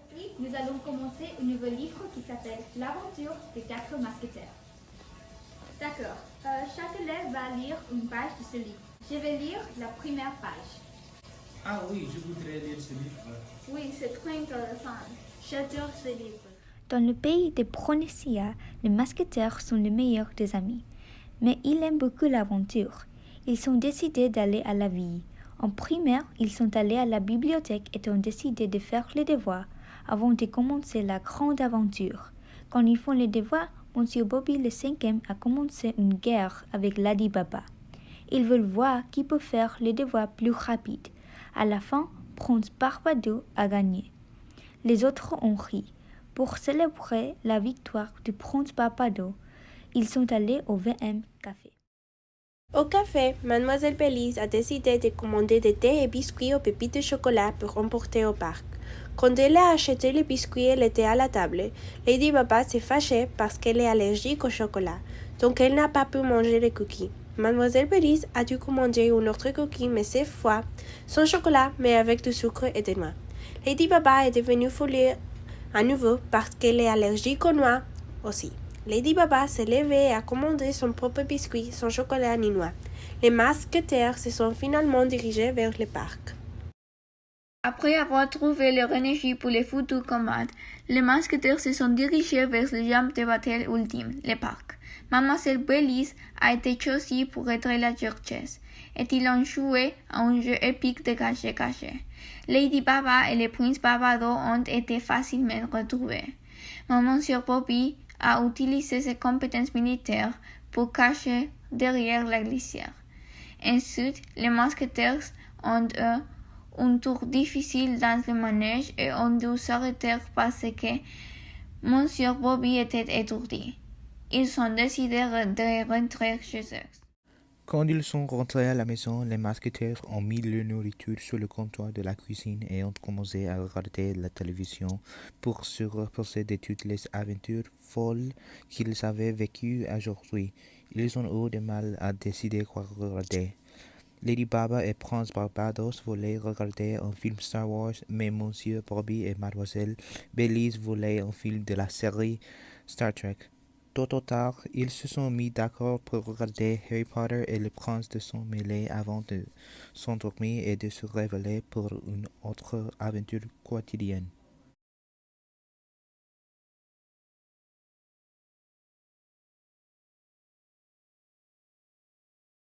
Aujourd'hui, nous allons commencer un nouveau livre qui s'appelle L'aventure des quatre mousquetaires. D'accord, chaque élève va lire une page de ce livre. Je vais lire la première page. Ah oui, je voudrais lire ce livre. Oui, c'est très intéressant. J'adore ce livre. Dans le pays de Pronesia, les mousquetaires sont les meilleurs des amis. Mais ils aiment beaucoup l'aventure. Ils sont décidés d'aller à la ville. En primaire, ils sont allés à la bibliothèque et ont décidé de faire les devoirs avant de commencer la grande aventure. Quand ils font les devoirs, Monsieur Bobby le cinquième a commencé une guerre avec Lady Baba. Ils veulent voir qui peut faire les devoirs plus rapide. À la fin, Prince Barbado a gagné. Les autres ont ri. Pour célébrer la victoire du Prince Barbado, ils sont allés au VM Café. Au café, Mademoiselle Belize a décidé de commander des thés et biscuits aux pépites de chocolat pour emporter au parc. Quand elle a acheté les biscuits et le thé à la table, Lady Baba s'est fâchée parce qu'elle est allergique au chocolat, donc elle n'a pas pu manger les cookies. Mademoiselle Belize a dû commander une autre cookie, mais cette fois, sans chocolat, mais avec du sucre et des noix. Lady Baba est devenue folle à nouveau parce qu'elle est allergique aux noix aussi. Lady Baba s'est levée et a commandé son propre biscuit sans chocolat ni noix. Les mousquetaires se sont finalement dirigés vers le parc. Après avoir trouvé leur énergie pour les futurs combats, les mousquetaires se sont dirigés vers le champ de bataille ultime, le parc. Mademoiselle Belize a été choisie pour être la duchesse, et ils ont joué à un jeu épique de caché-caché. Lady Baba et le prince Barbado ont été facilement retrouvés. Monsieur Bobby a utilisé ses compétences militaires pour cacher derrière la glissière. Ensuite, les mousquetaires ont eu un tour difficile dans le manège et ont dû s'arrêter parce que Monsieur Bobby était étourdi. Ils ont décidé de rentrer chez eux. Quand ils sont rentrés à la maison, les mousquetaires ont mis leur nourriture sur le comptoir de la cuisine et ont commencé à regarder la télévision pour se reposer de toutes les aventures folles qu'ils avaient vécues aujourd'hui. Ils ont eu du mal à décider quoi regarder. Lady Baba et Prince Barbados voulaient regarder un film Star Wars, mais Monsieur Bobby et Mademoiselle Belize voulaient un film de la série Star Trek. Tôt ou tard, ils se sont mis d'accord pour regarder Harry Potter et le prince de sang mêlé avant de s'endormir et de se révéler pour une autre aventure quotidienne.